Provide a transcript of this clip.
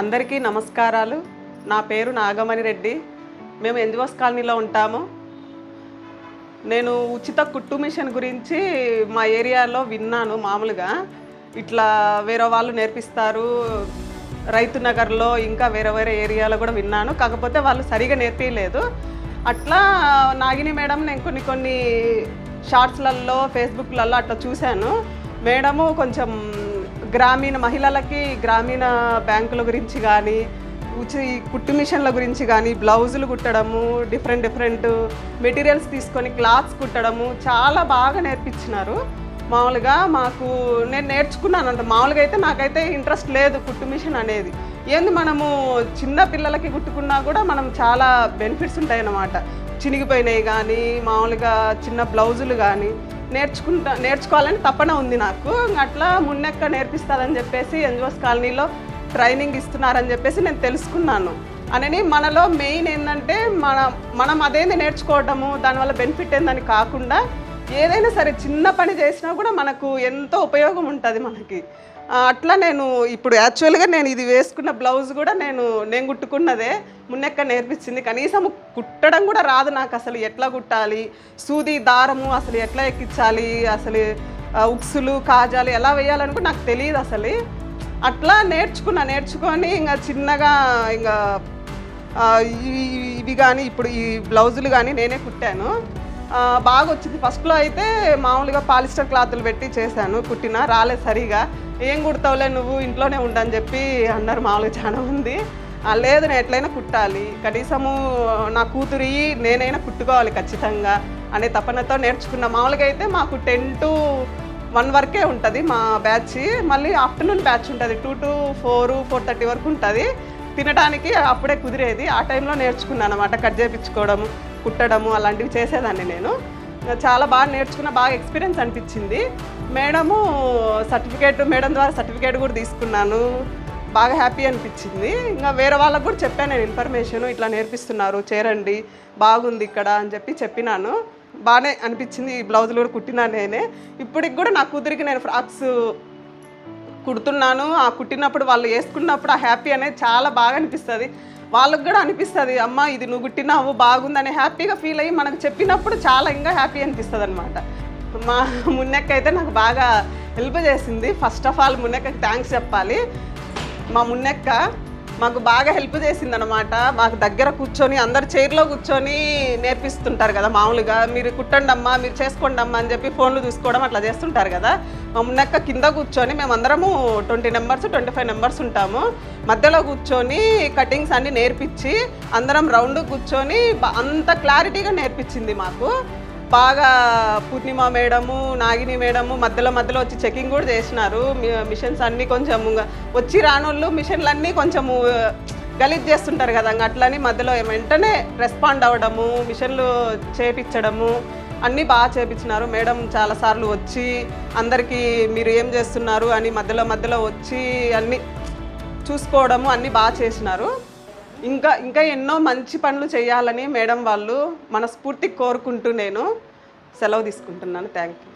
అందరికీ నమస్కారాలు. నా పేరు నాగమణి రెడ్డి. మేము ఎన్జిఓస్ కాలనీలో ఉంటాము. నేను ఉచిత కుట్టు మిషన్ గురించి మా ఏరియాలో విన్నాను. మామూలుగా ఇట్లా వేరే వాళ్ళు నేర్పిస్తారు, రైతు నగర్లో ఇంకా వేరే ఏరియాలో కూడా విన్నాను. కాకపోతే వాళ్ళు సరిగా నేర్పించలేదు. అట్లా నాగిని మేడం నేను కొన్ని షార్ట్స్లలో ఫేస్బుక్లలో అట్లా చూశాను. మేడము కొంచెం గ్రామీణ మహిళలకి గ్రామీణ బ్యాంకుల గురించి కానీ కుట్టు మిషన్ల గురించి కానీ బ్లౌజులు కుట్టడము, డిఫరెంట్ మెటీరియల్స్ తీసుకొని క్లాత్స్ కుట్టడము చాలా బాగా నేర్పించినారు. మామూలుగా నేను నేర్చుకున్నాను అంట. మామూలుగా అయితే నాకైతే ఇంట్రెస్ట్ లేదు కుట్టు మిషన్ అనేది. ఏంది మనము చిన్న పిల్లలకి కుట్టుకున్నా కూడా మనం చాలా బెనిఫిట్స్ ఉంటాయి అన్నమాట. చినిగిపోయినాయి కానీ మామూలుగా చిన్న బ్లౌజులు కానీ నేర్చుకోవాలని తపన ఉంది నాకు. అట్లా మున్నెక్క నేర్పిస్తారని చెప్పేసి ఎన్జిఓస్ కాలనీలో ట్రైనింగ్ ఇస్తున్నారని చెప్పేసి నేను తెలుసుకున్నాను. అని మనలో మెయిన్ ఏంటంటే మనం అదేంది నేర్చుకోవడము, దానివల్ల బెనిఫిట్ ఏందని కాకుండా ఏదైనా సరే చిన్న పని చేసినా కూడా మనకు ఎంతో ఉపయోగం ఉంటుంది మనకి. అట్లా నేను ఇప్పుడు యాక్చువల్గా నేను ఇది వేసుకున్న బ్లౌజ్ కూడా నేను కుట్టుకున్నదే మున్నెక్క నేర్పించింది. కనీసం కుట్టడం కూడా రాదు నాకు. అసలు ఎట్లా కుట్టాలి, సూది దారము అసలు ఎట్లా ఎక్కించాలి, అసలు ఉక్సులు కాజాలు ఎలా వేయాలని కూడా నాకు తెలియదు అసలు. అట్లా నేర్చుకొని ఇంకా చిన్నగా ఇంకా ఇవి కానీ ఇప్పుడు ఈ బ్లౌజులు కానీ నేనే కుట్టాను. బాగా వచ్చింది. ఫస్ట్లో అయితే మామూలుగా పాలిస్టర్ క్లాతులు పెట్టి చేశాను, కుట్టినా రాలేదు సరిగా. ఏం కుడతావులే నువ్వు ఇంట్లోనే ఉండని చెప్పి అన్నారు మామూలుగా చాలా మంది. లేదు నేను ఎట్లయినా కుట్టాలి, కనీసము నా కూతురి నేనైనా కుట్టుకోవాలి ఖచ్చితంగా అనే తపనతో నేర్చుకున్నా. మామూలుగా అయితే మాకు 10 to 1 వరకే ఉంటుంది మా బ్యాచ్. మళ్ళీ ఆఫ్టర్నూన్ బ్యాచ్ ఉంటుంది 2 to 4, 4:30 వరకు ఉంటుంది. తినడానికి అప్పుడే కుదిరేది. ఆ టైంలో నేర్చుకున్నాను అన్నమాట. కట్ చేయించుకోవడము, కుట్టడము అలాంటివి చేసేదాన్ని నేను. చాలా బాగా నేర్చుకున్న, బాగా ఎక్స్పీరియన్స్ అనిపించింది. మేడం ద్వారా సర్టిఫికేట్ కూడా తీసుకున్నాను. బాగా హ్యాపీ అనిపించింది. ఇంకా వేరే వాళ్ళకు కూడా చెప్పాను నేను ఇన్ఫర్మేషన్, ఇట్లా నేర్పిస్తున్నారు చేరండి బాగుంది ఇక్కడ అని చెప్పినాను. బాగానే అనిపించింది. ఈ బ్లౌజులు కూడా కుట్టినా నేనే. ఇప్పటికి కూడా నా కూతురికి నేను ఫ్రాక్స్ కుడుతున్నాను. ఆ కుట్టినప్పుడు వాళ్ళు వేసుకున్నప్పుడు ఆ హ్యాపీ అనేది చాలా బాగా అనిపిస్తుంది. వాళ్ళకు కూడా అనిపిస్తుంది, అమ్మ ఇది నువ్వు కుట్టినావు బాగుందని హ్యాపీగా ఫీల్ అయ్యి మనకు చెప్పినప్పుడు చాలా ఇంకా హ్యాపీ అనిపిస్తుంది అనమాట. మా మున్నెక్క అయితే నాకు బాగా హెల్ప్ చేసింది. ఫస్ట్ ఆఫ్ ఆల్ మున్నెక్కకి థ్యాంక్స్ చెప్పాలి. మా మున్నెక్క మాకు బాగా హెల్ప్ చేసింది అనమాట. మాకు దగ్గర కూర్చొని అందరు చైర్లో కూర్చొని నేర్పిస్తుంటారు కదా మామూలుగా, మీరు కుట్టండి అమ్మా, మీరు చేసుకోండి అమ్మా అని చెప్పి ఫోన్లు చూసుకోవడం అట్లా చేస్తుంటారు కదా. మా మున్నెక్క కింద కూర్చొని, మేమందరము 20 members 25 members ఉంటాము, మధ్యలో కూర్చొని కటింగ్స్ అన్నీ నేర్పించి అందరం రౌండ్ కూర్చొని అంత క్లారిటీగా నేర్పించింది మాకు. బాగా పూర్ణిమ మేడము, నాగిని మేడము మధ్యలో వచ్చి చెకింగ్ కూడా చేసినారు. మిషన్స్ అన్నీ కొంచెం వచ్చి రానోళ్ళు మిషన్లు అన్నీ కొంచెము గలీజ్ చేస్తుంటారు కదా, అట్లని మధ్యలో వెంటనే రెస్పాండ్ అవ్వడము, మిషన్లు చేపించడము అన్నీ బాగా చేపించినారు. మేడం చాలాసార్లు వచ్చి అందరికీ మీరు ఏం చేస్తున్నారు అని మధ్యలో వచ్చి అన్నీ చూసుకోవడము అన్నీ బాగా చేసినారు. ఇంకా ఎన్నో మంచి పనులు చేయాలని మేడం వాళ్ళు మనస్ఫూర్తి కోరుకుంటూ నేను సెలవు తీసుకుంటున్నాను. Thank you.